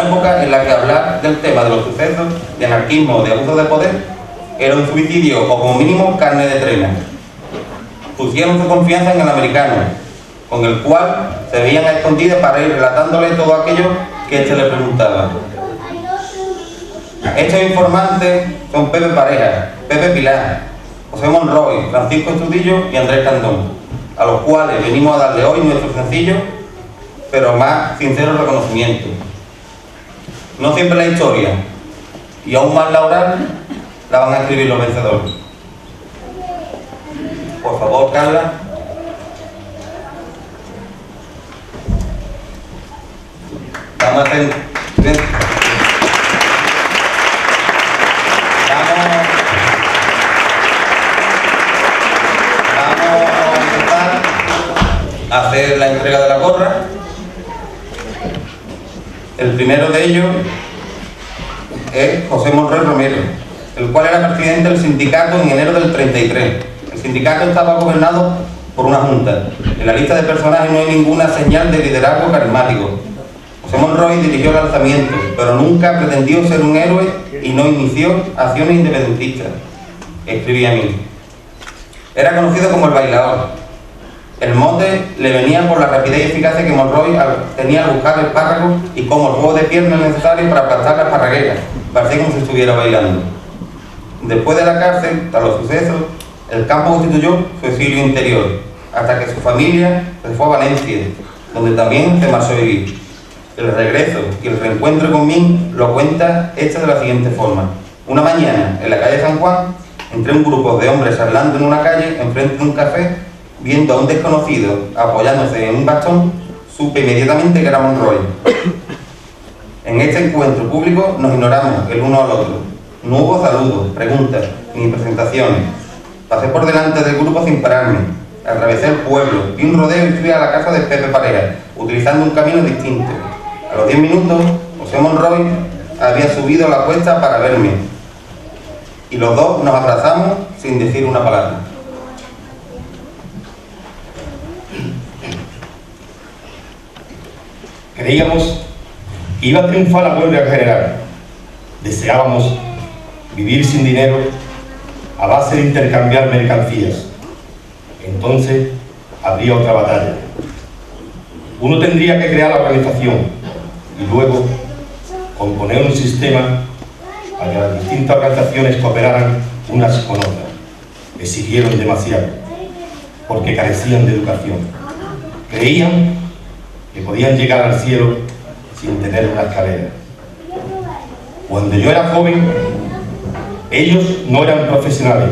época en la que hablar del tema de los sucesos de anarquismo o de abuso de poder era un suicidio o como mínimo carne de trena. Pusieron su confianza en el americano, con el cual se veían a escondidas para ir relatándole todo aquello que éste le preguntaba. Estos informantes son Pepe Pareja, Pepe Pilar, José Monroy, Francisco Estudillo y Andrés Candón, a los cuales venimos a darle hoy nuestro sencillo pero más sincero reconocimiento. No siempre la historia, y aún más la oral, la van a escribir los vencedores. Por favor, Carla. Vamos a empezar a hacer la entrega de la gorra. El primero de ellos es José Monroy Romero, el cual era presidente del sindicato en enero del 33. El sindicato estaba gobernado por una junta. En la lista de personajes no hay ninguna señal de liderazgo carismático. José Monroy dirigió el alzamiento, pero nunca pretendió ser un héroe y no inició acciones independentistas. Escribía a mí. Era conocido como el bailador. El mote le venía por la rapidez y eficacia que Monroy tenía al buscar espárragos y como el juego de piernas necesario para aplastar la esparraguera. Parecía como si estuviera bailando. Después de la cárcel, tras los sucesos, el campo constituyó su exilio interior, hasta que su familia se fue a Valencia, donde también se marchó a vivir. El regreso y el reencuentro con mí lo cuenta de la siguiente forma. Una mañana, en la calle San Juan, entré un grupo de hombres hablando en una calle, enfrente de un café, viendo a un desconocido apoyándose en un bastón, supe inmediatamente que era Monroy. En este encuentro público nos ignoramos el uno al otro. No hubo saludos, preguntas, ni presentaciones. Pasé por delante del grupo sin pararme. Atravesé el pueblo, di un rodeo y fui a la casa de Pepe Pareja, utilizando un camino distinto. A los 10 minutos, José Monroy había subido la cuesta para verme. Y los dos nos abrazamos sin decir una palabra. Creíamos que iba a triunfar la huelga general. Deseábamos vivir sin dinero a base de intercambiar mercancías. Entonces habría otra batalla. Uno tendría que crear la organización y luego componer un sistema para que las distintas organizaciones cooperaran unas con otras. Exigieron demasiado porque carecían de educación. Creían que podían llegar al cielo sin tener una escalera. Cuando yo era joven, ellos no eran profesionales,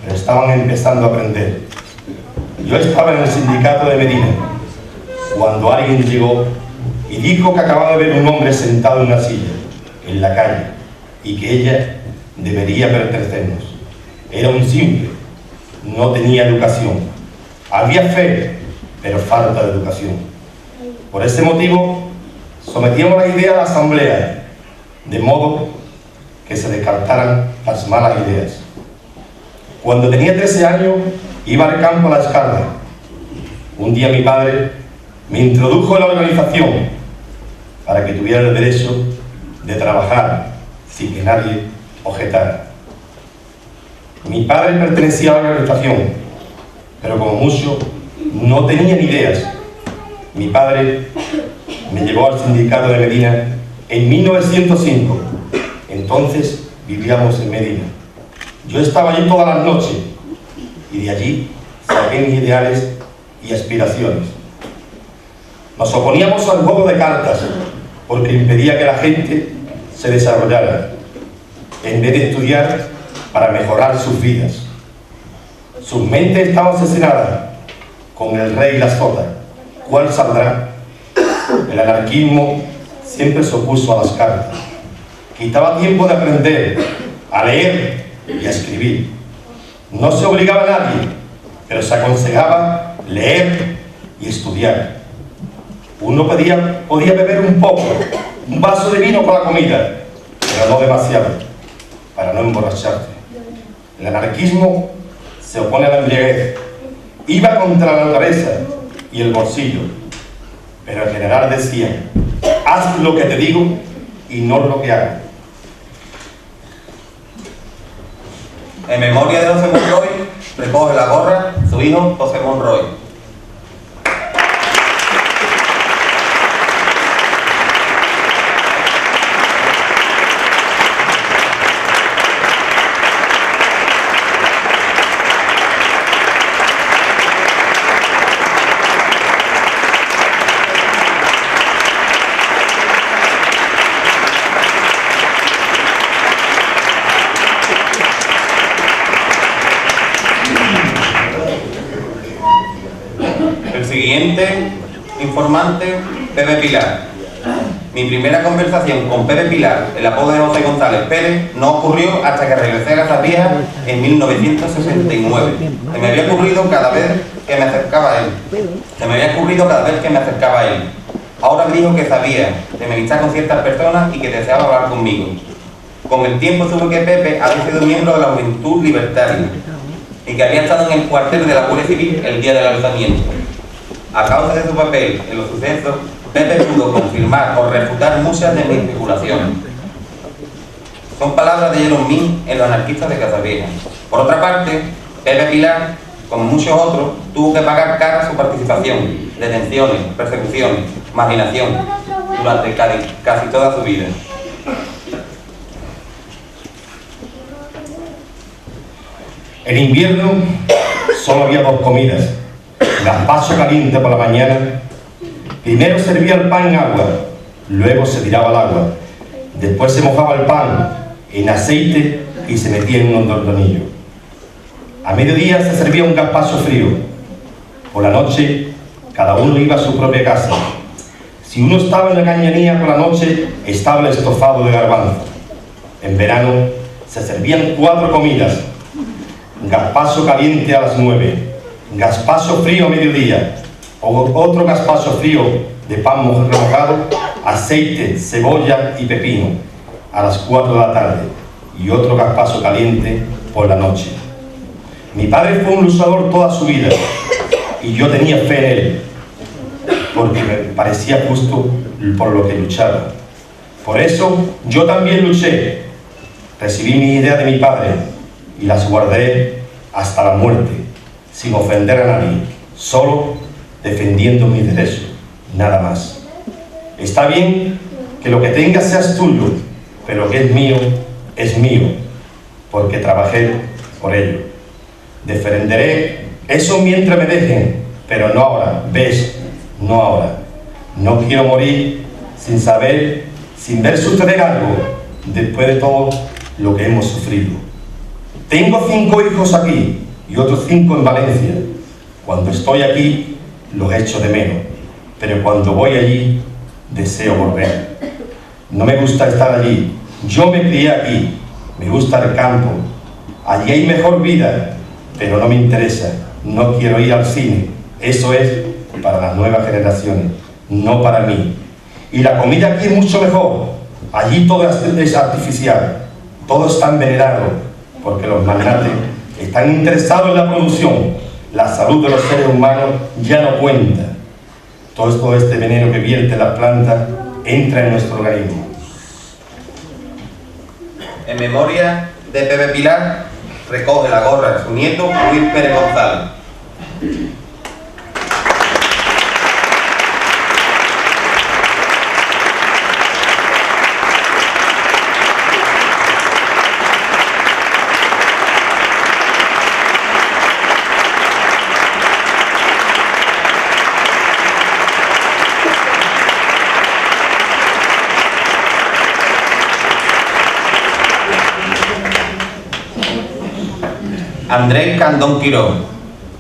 pero estaban empezando a aprender. Yo estaba en el sindicato de Medina, cuando alguien llegó y dijo que acababa de ver un hombre sentado en una silla, en la calle, y que ella debería pertenecernos. Era un simple, no tenía educación. Había fe, pero falta de educación. Por ese motivo, sometíamos la idea a la asamblea, de modo que se descartaran las malas ideas. Cuando tenía 13 años, iba al campo a la escarda. Un día mi padre me introdujo en la organización para que tuviera el derecho de trabajar sin que nadie objetara. Mi padre pertenecía a la organización, pero como mucho no tenía ni ideas. Mi padre me llevó al sindicato de Medina en 1905. Entonces vivíamos en Medina. Yo estaba allí todas las noches y de allí saqué mis ideales y aspiraciones. Nos oponíamos al juego de cartas porque impedía que la gente se desarrollara en vez de estudiar para mejorar sus vidas. Sus mentes estaban asesinadas con el rey y la sota. ¿Cuál saldrá? El anarquismo siempre se opuso a las cartas. Quitaba tiempo de aprender a leer y a escribir. No se obligaba a nadie, pero se aconsejaba leer y estudiar. Uno podía beber un poco, un vaso de vino con la comida, pero no demasiado, para no emborracharse. El anarquismo se opone a la embriaguez, iba contra la naturaleza y el bolsillo, pero en general decían: haz lo que te digo y no lo que hago. En memoria de José Monroy, recoge la gorra su hijo José Monroy. Siguiente informante, Pepe Pilar. Mi primera conversación con Pepe Pilar, el apodo de José González Pérez, no ocurrió hasta que regresé a Casas Viejas en 1969. Se me había ocurrido cada vez que me acercaba a él. Ahora me dijo que sabía de mi amistad con ciertas personas y que deseaba hablar conmigo. Con el tiempo supe que Pepe había sido miembro de la Juventud Libertaria y que había estado en el cuartel de la Guardia Civil el día del alzamiento. A causa de su papel en los sucesos, Pepe pudo confirmar o refutar muchas de mis especulaciones. Son palabras de Jerome Min en Los Anarquistas de Casas Viejas. Por otra parte, Pepe Pilar, como muchos otros, tuvo que pagar cara su participación, detenciones, persecuciones, marginación, durante casi toda su vida. En invierno solo había dos comidas. Gazpacho caliente por la mañana. Primero servía el pan en agua, luego se tiraba al agua. Después se mojaba el pan en aceite y se metía en un tornillo. A mediodía se servía un gazpacho frío. Por la noche, cada uno iba a su propia casa. Si uno estaba en la cañería por la noche, estaba el estofado de garbanzo. En verano se servían 4 comidas. Gazpacho caliente a las 9. Gazpacho frío a mediodía, otro gazpacho frío de pan remojado, aceite, cebolla y pepino a las 4 de la tarde y otro gazpacho caliente por la noche. Mi padre fue un luchador toda su vida y yo tenía fe en él porque me parecía justo por lo que luchaba. Por eso yo también luché. Recibí mi idea de mi padre y las guardé hasta la muerte, sin ofender a nadie, solo defendiendo mis derechos, nada más. Está bien que lo que tengas seas tuyo, pero lo que es mío, porque trabajé por ello. Defenderé eso mientras me dejen, pero no ahora, ¿ves? No ahora. No quiero morir sin ver suceder algo, después de todo lo que hemos sufrido. Tengo 5 hijos aquí, y otros 5 en Valencia. Cuando estoy aquí, los echo de menos, pero cuando voy allí, deseo volver. No me gusta estar allí, yo me crié aquí, me gusta el campo, allí hay mejor vida, pero no me interesa, no quiero ir al cine, eso es para las nuevas generaciones, no para mí. Y la comida aquí es mucho mejor, allí todo es artificial, todo está envenenado, porque los magnates están interesados en la producción, la salud de los seres humanos ya no cuenta. Todo este veneno que vierte la planta entra en nuestro organismo. En memoria de Pepe Pilar, recoge la gorra de su nieto Luis Pérez González. Andrés Candón Quirós.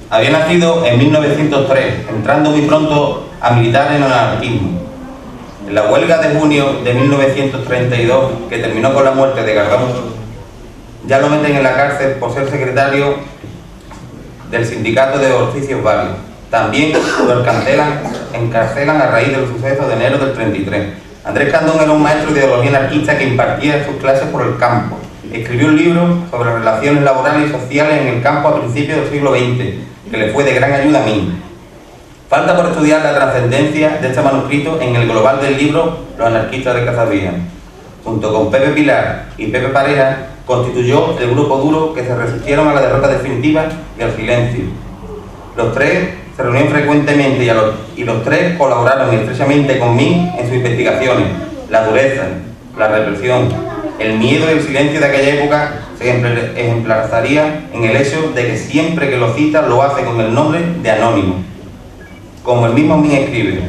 Había nacido en 1903, entrando muy pronto a militar en el anarquismo. En la huelga de junio de 1932, que terminó con la muerte de Gardón, ya lo meten en la cárcel por ser secretario del sindicato de oficios varios. También lo encarcelan a raíz de los sucesos de enero del 33. Andrés Candón era un maestro de ideología anarquista que impartía sus clases por el campo. Escribió un libro sobre relaciones laborales y sociales en el campo a principios del siglo XX, que le fue de gran ayuda a mí. Falta por estudiar la trascendencia de este manuscrito en el global del libro Los anarquistas de Cazavía. Junto con Pepe Pilar y Pepe Pareja, constituyó el grupo duro que se resistieron a la derrota definitiva y al silencio. Los tres se reunían frecuentemente y los tres colaboraron estrechamente conmigo en sus investigaciones. La dureza, la represión, el miedo y el silencio de aquella época se ejemplarizaría en el hecho de que siempre que lo cita lo hace con el nombre de anónimo. Como el mismo Min escribe,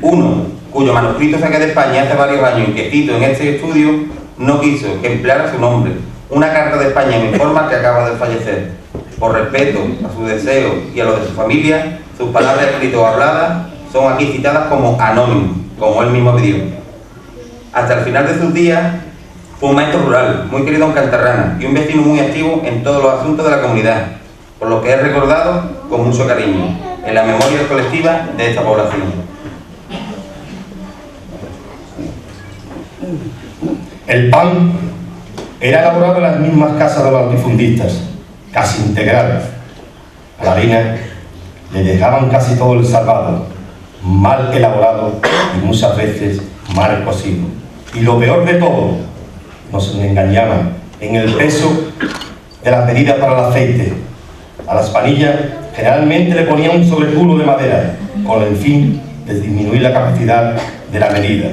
uno cuyo manuscrito saqué de España hace varios años y que cito en este estudio, no quiso que empleara su nombre. Una carta de España me informa que acaba de fallecer. Por respeto a sus deseos y a los de su familia, sus palabras escritas o habladas son aquí citadas como anónimo, como él mismo pidió. Hasta el final de sus días fue un maestro rural, muy querido en Cantarrana y un vecino muy activo en todos los asuntos de la comunidad, por lo que es recordado con mucho cariño en la memoria colectiva de esta población. El pan era elaborado en las mismas casas de los latifundistas, casi integrales. A la harina le dejaban casi todo el salvado, mal elaborado y muchas veces mal cocido. Y lo peor de todo, nos engañaban en el peso de las medidas para el aceite. A las panillas generalmente le ponían un sobreculo de madera, con el fin de disminuir la capacidad de la medida.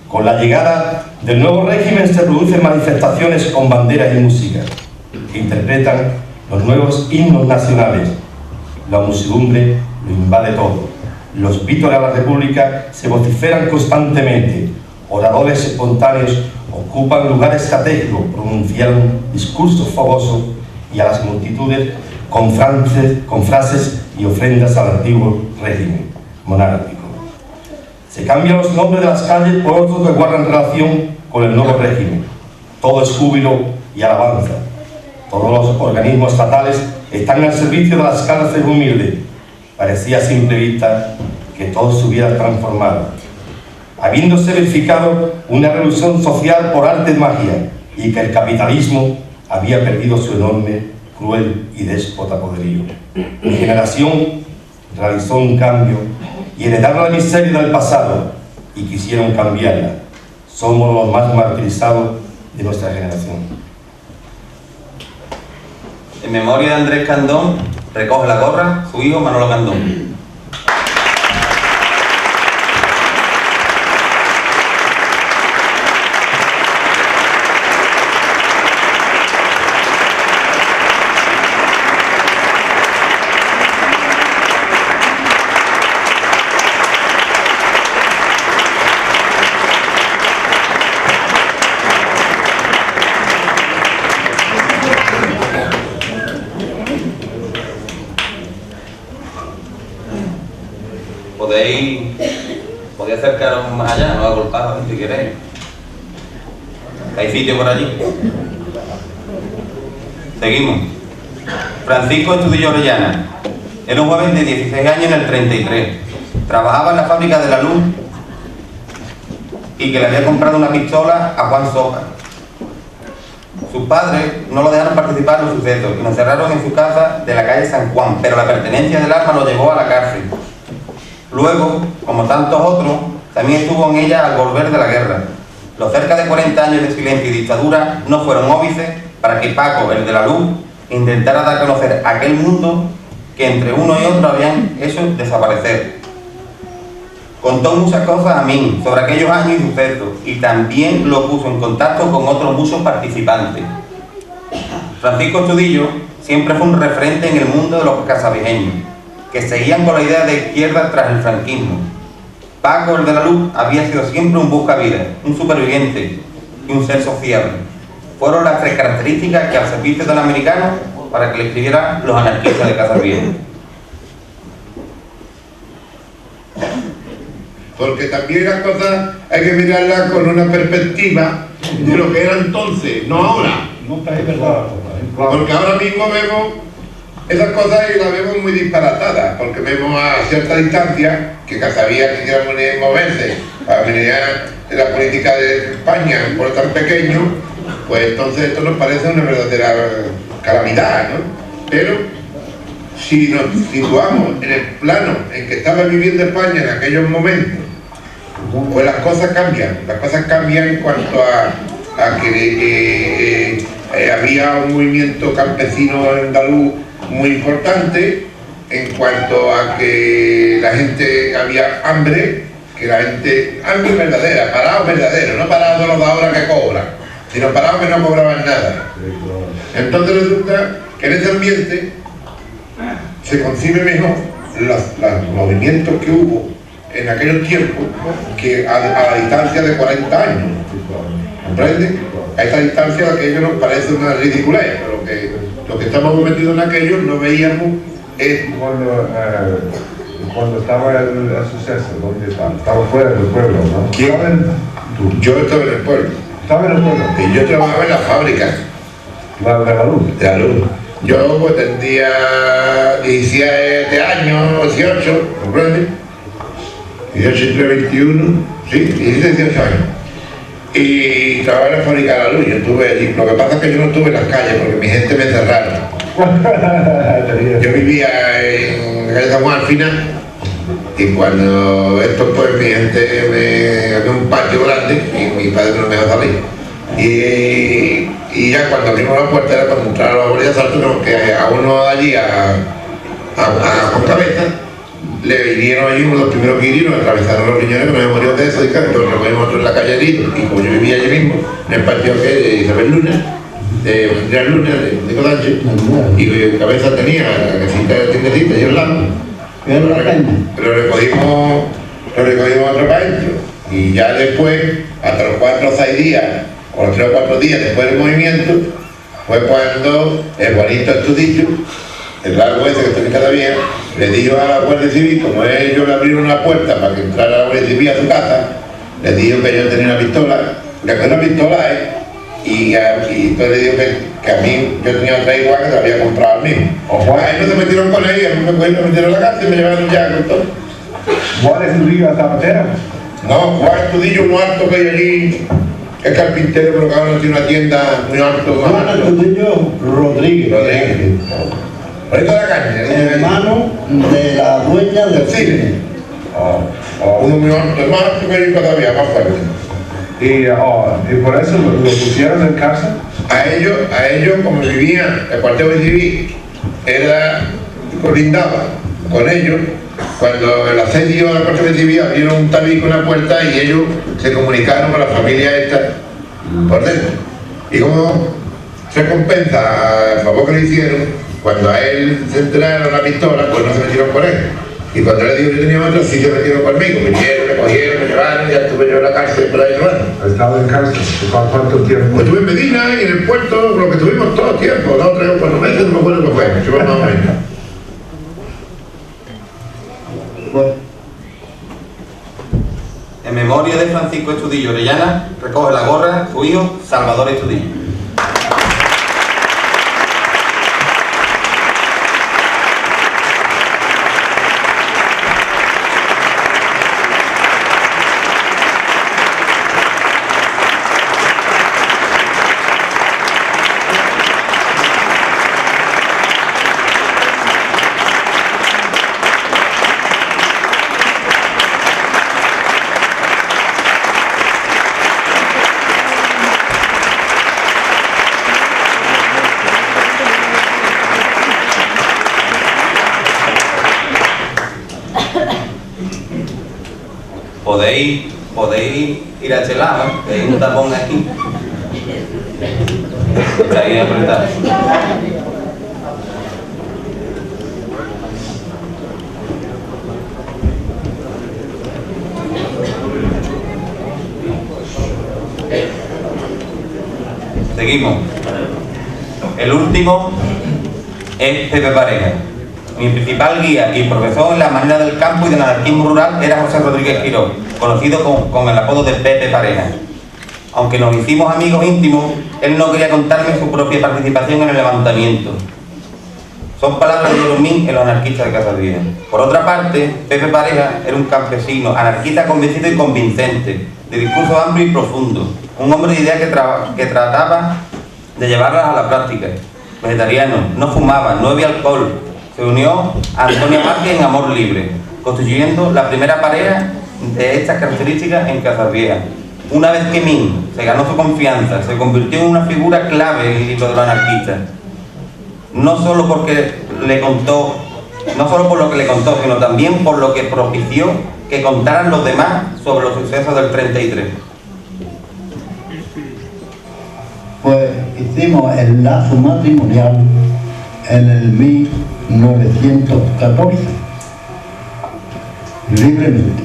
Con la llegada del nuevo régimen se producen manifestaciones con banderas y música, que interpretan los nuevos himnos nacionales. La muchedumbre lo invade todo. Los vítores a la República se vociferan constantemente. Oradores espontáneos ocupan lugares estratégicos, pronunciaron discursos fogosos y a las multitudes con frases y ofrendas al antiguo régimen monárquico. Se cambian los nombres de las calles por otros que guardan relación con el nuevo régimen. Todo es júbilo y alabanza. Todos los organismos estatales están al servicio de las cárceles humildes. Parecía a simple vista que todo se hubiera transformado, habiéndose verificado una revolución social por arte de magia y que el capitalismo había perdido su enorme, cruel y déspota poderío. Mi generación realizó un cambio y heredaron la miseria del pasado y quisieron cambiarla. Somos los más martirizados de nuestra generación. En memoria de Andrés Candón, recoge la gorra su hijo Manolo Candón. Podéis acercaros más allá, no agolparos si queréis. ¿Hay sitio por allí? Seguimos. Francisco Estudillo Orellana. Era un joven de 16 años en el 33. Trabajaba en la fábrica de la luz y que le había comprado una pistola a Juan Soja. Sus padres no lo dejaron participar en los sucesos y lo encerraron en su casa de la calle San Juan, pero la pertenencia del arma lo llevó a la cárcel. Luego, como tantos otros, también estuvo en ella al volver de la guerra. Los cerca de 40 años de silencio y dictadura no fueron óbices para que Paco, el de la luz, intentara dar a conocer aquel mundo que entre uno y otro habían hecho desaparecer. Contó muchas cosas a mí sobre aquellos años y sucesos y también lo puso en contacto con otros muchos participantes. Francisco Estudillo siempre fue un referente en el mundo de los casavijeños, que seguían con la idea de izquierda tras el franquismo. Paco, el de la luz, había sido siempre un buscavidas, un superviviente y un ser sociable. Fueron las tres características que al servicio del americano para que le escribiera Los anarquistas de Cazavieja. Porque también las cosas hay que mirarlas con una perspectiva de lo que era entonces, no ahora. No, es verdad. Porque ahora mismo vemos esas cosas y las vemos muy disparatadas, porque vemos a cierta distancia que Cazavieja quisiera moverse para venir de la política de España por tan pequeño, pues entonces esto nos parece una verdadera calamidad, ¿no? Pero si nos situamos en el plano en que estaba viviendo España en aquellos momentos, pues las cosas cambian en cuanto a que había un movimiento campesino andaluz muy importante, en cuanto a que la gente había hambre, que la gente, hambre verdadera, parados verdaderos, no parados los de ahora que cobran, sino parados que no cobraban nada. Entonces resulta que en ese ambiente se concibe mejor los movimientos que hubo en aquellos tiempos que a la distancia de 40 años. ¿Comprende? A esta distancia aquello nos parece una ridiculez, pero lo que estamos metidos en aquello no veíamos es... Cuando estaba el suceso, ¿dónde estaba? Estaba fuera del pueblo, ¿no? ¿Quién? Yo estaba en el pueblo. ¿Estaba en el pueblo? Y yo trabajaba en la fábrica. De la luz. De la luz. Yo pues tendría 17 años, 18, ¿comprende? 18 entre 21, sí, 17, 18 años. Y trabajaba en la fábrica de la luz, yo estuve allí. Lo que pasa es que yo no estuve en las calles porque mi gente me encerraron. Yo vivía en la calle San Juan al final, y cuando esto pues mi gente había un patio grande y mi padre no me dejó salir. Y ya cuando abrimos la puerta era cuando entrar a la guardia de asalto, que a uno de allí, con cabeza, le vinieron allí uno de los primeros que hirieron, atravesaron los riñones, que no me murió de eso, y claro, lo recogimos nosotros en la calle allí, y como yo vivía allí mismo, en el patio que de Isabel Luna, de Andrea Luna, de Nico Sánchez, y cabeza tenía la casita de tiendecita y al lado, pero recogimos otro para adentro, y ya después, hasta los 4 o 6 días, o los 3 o 4 días después del movimiento, fue cuando el Juanito Estudillo, el largo ese que está en cada día, le dijo a la Guardia Civil, como ellos le abrieron la puerta para que entrara la Guardia Civil a su casa, le dijo que yo tenía una pistola, le cogió una pistola, y entonces le dijo que a mí yo tenía otra igual que se la había comprado al mismo. A él no se metieron con él, a mí me cogieron, me metieron a la cárcel y me llevaron ya con todo. ¿Juan Estudillo a Zapatera? No, Juan Estudillo, uno alto que hay allí, es carpintero, pero que ahora tiene una tienda muy alto. Juan Estudillo Rodríguez. Por eso la caña. Hermano de la dueña del cine. Uno muy alto, más alto que yo todavía, más fuerte. Y por eso lo pusieron en casa. A ellos como vivían el cuartel civil, colindaba con ellos. Cuando el asedio a la cuartel civil abrieron un tabique con la puerta y ellos se comunicaron con la familia esta por dentro. Y como recompensa al favor que le hicieron, cuando a él se enteraron la pistola, pues no se metieron con él. Y cuando le dijo que yo tenía otro, sí se metieron conmigo. Me cogieron, me llevaron, ya estuve yo en la cárcel por ahí, hermano. ¿Ha estado en cárcel? ¿Cuánto tiempo? Pues estuve en Medina y en el puerto, lo que estuvimos todo el tiempo, 2, 3 o 4 meses, no me acuerdo qué fue, más o menos. En memoria de Francisco Estudillo Orellana, recoge la gorra su hijo Salvador Estudillo. Podéis ir a este lado, que hay un tapón aquí. Ahí apretado. Seguimos. El último es Pepe Pareja. Mi principal guía y profesor en la manera del campo y del anarquismo rural era José Rodríguez Giró, conocido con el apodo de Pepe Pareja. Aunque nos hicimos amigos íntimos, él no quería contarme su propia participación en el levantamiento. Son palabras de Yerumín en los anarquistas de Casadía. Por otra parte, Pepe Pareja era un campesino, anarquista convencido y convincente, de discurso amplio y profundo, un hombre de ideas que trataba de llevarlas a la práctica. Vegetariano, no fumaba, no bebía alcohol, se unió a Antonia Márquez en Amor Libre, constituyendo la primera pareja de estas características en Casasvieja. Una vez que Min se ganó su confianza, se convirtió en una figura clave en el libro de los anarquistas, no solo por lo que le contó, sino también por lo que propició que contaran los demás sobre los sucesos del 33. Pues hicimos el lazo matrimonial en el 1914, libremente.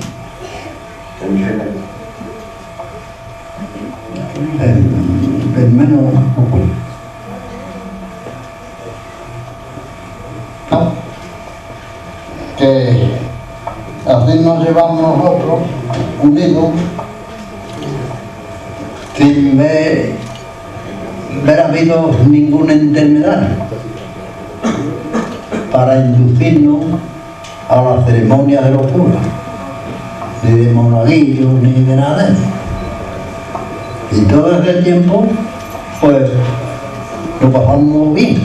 El menos que así nos llevamos nosotros unidos sin haber habido ninguna enfermedad para inducirnos a la ceremonia de los curas, ni de monaguillos ni de nada de eso. Y todo ese tiempo pues lo pasamos bien.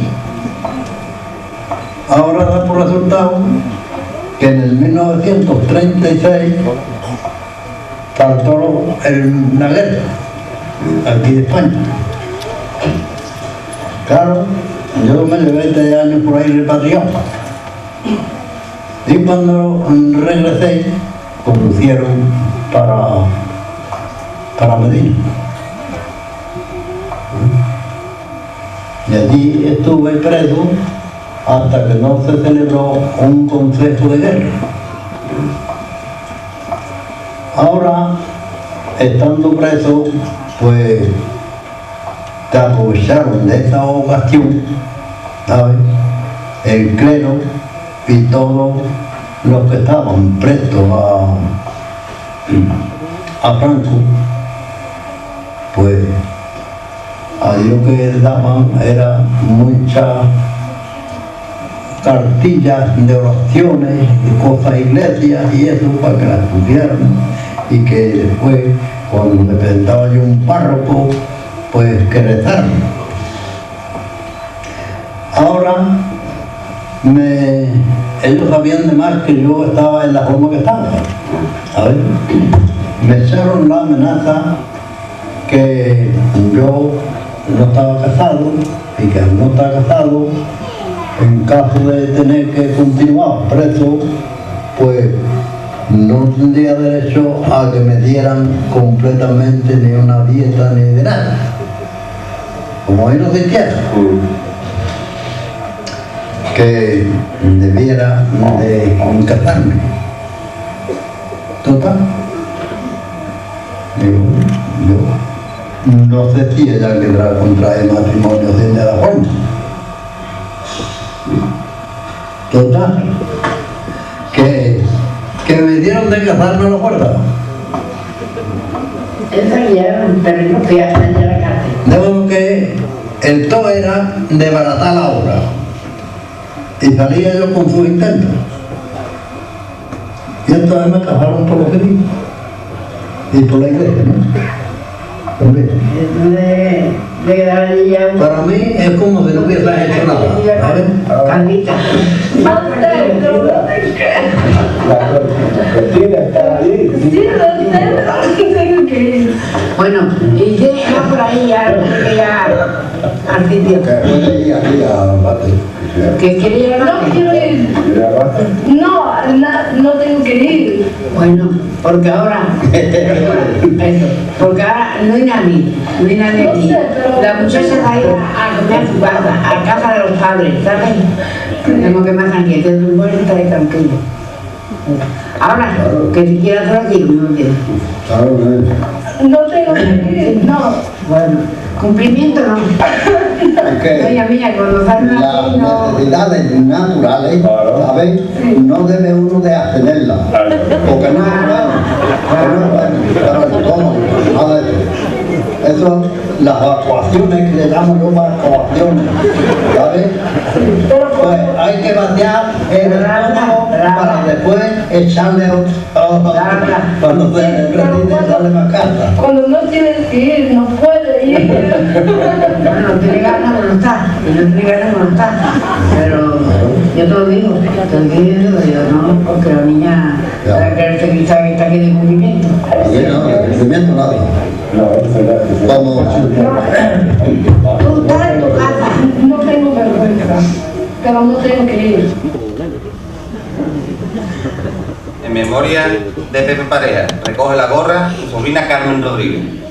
Ahora da por resultado que en el 1936 saltó la guerra aquí de España. Claro, yo me llevé 20 años por ahí repatriado. Y cuando regresé, conducieron para Medina. Y allí estuve preso hasta que no se celebró un consejo de guerra. Ahora, estando preso, pues te aprovecharon de esa ocasión, ¿sabes? El clero y todos los que estaban prestos a Franco, pues a lo que daban era muchas cartillas de oraciones, de cosas iglesias y eso para que las estudiaran y que después cuando me presentaba yo un párroco pues que rezaran. Ahora ellos sabían de más que yo estaba en la forma que estaba, ¿sabes? Me echaron la amenaza que yo no estaba casado y que al no estar casado, en caso de tener que continuar preso, pues no tendría derecho a que me dieran completamente ni una dieta ni de nada, como ahí no se quiera, que debiera de casarme. Total, yo no sé si ella querrá contraer matrimonio de la forma. Total, que me dieron de casarme a la puerta. Eso ya, pero no fui a salir de la cárcel. De modo que el todo era de baratar la obra. Y salía yo con sus intentos. Y entonces me casaron por lo que vi. Y por la iglesia, ¿no? Para mí es como si no hubiera hecho nada, ¿sabes? Candita. Bueno, y llega por ahí ya al sitio. ¿Que quiere ir a la No quiero ir. No tengo que ir. Bueno, porque ahora no hay nadie aquí. La muchacha va a ir a comer a su casa, a casa de los padres, ¿sabes? Tengo que más tranquilo, es muy bueno estar tranquilo. Ahora, que si quieras por aquí, no me entiendes. No tengo que ir. No. Bueno, cumplimiento no. Oye, mira, cuando sale una Las ley, no. necesidades naturales, ¿sabes? No debe uno de atenerlas, porque no es bueno para el estómago, nada de eso. Eso, las evacuaciones que le damos yo evacuaciones, ¿sabes? Pues hay que vaciar el estómago para después echarle cuando se retire echarle más casa. Cuando no tienes que ir, no puedes Bueno, no tiene ganas, no está. Y no tiene ganas, no está. Pero yo te lo digo, yo no, porque la niña, la que está aquí de movimiento. Aquí no, de crecimiento nada. Vamos. Tú estás en tu casa. No tengo vergüenza, pero no tengo que ir. En memoria de Pepe Pareja, recoge la gorra su sobrina Carmen Rodríguez.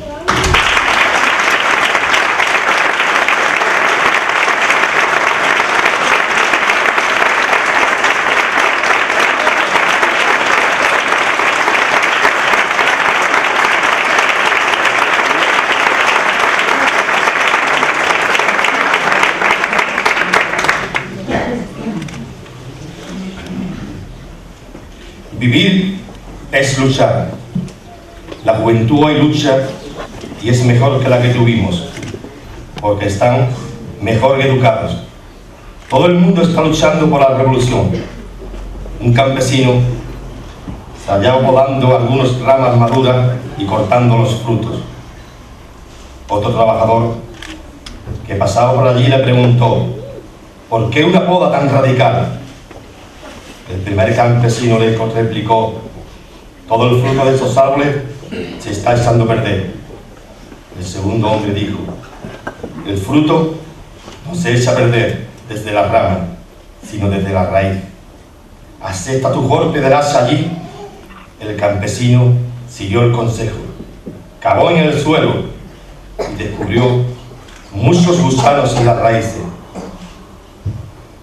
Vivir es luchar. La juventud hoy lucha y es mejor que la que tuvimos, porque están mejor educados. Todo el mundo está luchando por la revolución. Un campesino se hallaba podando algunas ramas maduras y cortando los frutos. Otro trabajador que pasaba por allí le preguntó: ¿por qué una poda tan radical? El primer campesino le replicó: todo el fruto de estos árboles se está echando a perder. El segundo hombre dijo: el fruto no se echa a perder desde la rama, sino desde la raíz. Acepta tu golpe del hacha allí. El campesino siguió el consejo, cavó en el suelo y descubrió muchos gusanos en las raíces.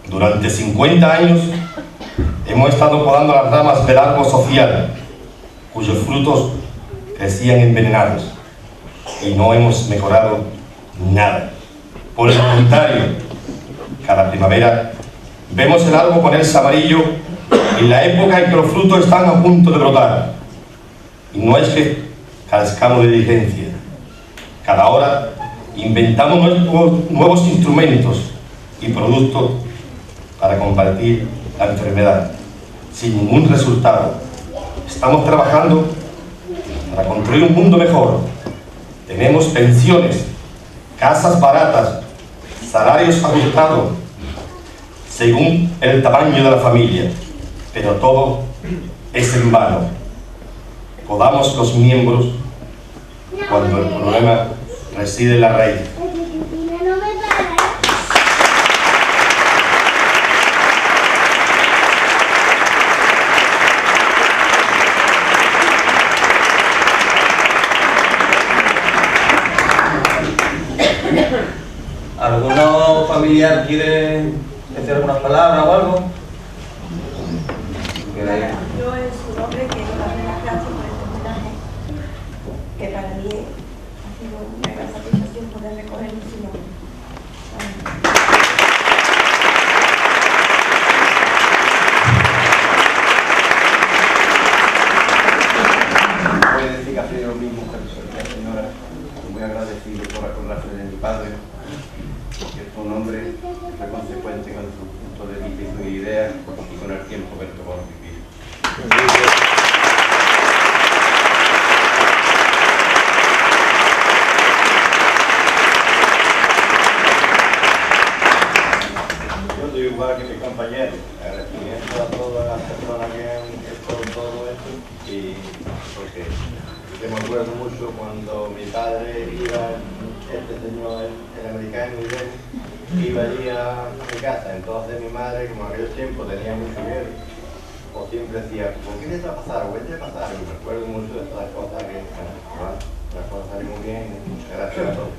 Durante 50 años hemos estado podando las ramas del árbol social, cuyos frutos crecían envenenados, y no hemos mejorado nada. Por el contrario, cada primavera vemos el árbol ponerse amarillo en la época en que los frutos están a punto de brotar. Y no es que carezcamos de diligencia. Cada hora inventamos nuevos instrumentos y productos para combatir la enfermedad, sin ningún resultado. Estamos trabajando para construir un mundo mejor. Tenemos pensiones, casas baratas, salarios ajustados según el tamaño de la familia, pero todo es en vano. Podamos los miembros cuando el problema reside en la raíz. ¿Alguno familiar quiere decir algunas palabras o algo? Yo en su nombre quiero darle las gracias por este homenaje, que para mí ha sido una gran satisfacción poder recoger su nombre. Voy a decir que ha sido lo mismo que la señora, muy agradecido por acordarse de mi padre, porque es un hombre fue consecuente con su punto de vista y sus ideas y con el tiempo que le tocó vivir. Yo soy igual que mis compañeros, agradecimiento a todas las personas que han hecho todo esto, y porque yo me acuerdo mucho cuando mi padre iba, este señor, el americano, iba allí a mi casa. Entonces mi madre, como en aquellos tiempos tenía mucho miedo, o siempre decía: ¿por qué te va a pasar? ¿O qué te va a pasar? Y me acuerdo mucho de todas las cosas que, bueno, las cosas salieron muy bien. Muchas gracias a todos.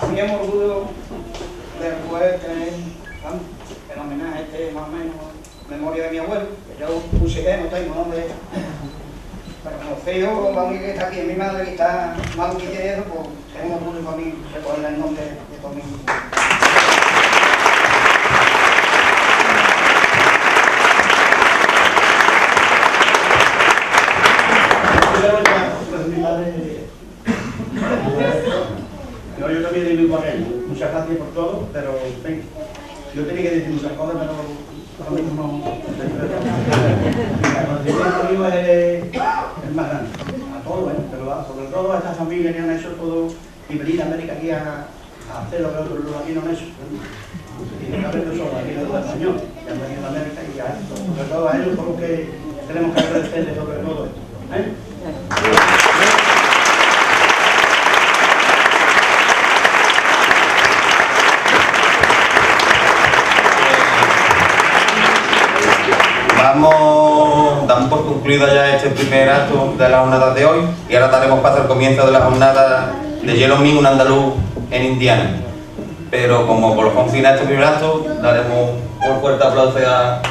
A mí es un orgullo de poder tener el homenaje más o menos memoria de mi abuelo, que yo puse que no tengo nombre, pero como sé yo, la única que está aquí es mi madre, que está más que eso, pues es un orgullo para mí recordarle el nombre de todos mis hijos. Yo también viví con él. muchas gracias por todo, pero ven, yo tenía que decir muchas cosas, pero ahora mismo no. El agradecimiento mío es el más grande, a todos, pero sobre todo a esta familia que han hecho todo y venir a América aquí a hacer lo que otros latinos han hecho. Y no saben que somos aquí de español, que han venido a América y a esto, sobre todo a ellos, por lo que tenemos que agradecerles sobre todo esto. Damos por concluido ya este primer acto de las jornadas de hoy y ahora daremos paso al comienzo de la jornada de Yellow Me, un andaluz en Indiana. Pero como por fin a este primer acto, daremos un fuerte aplauso a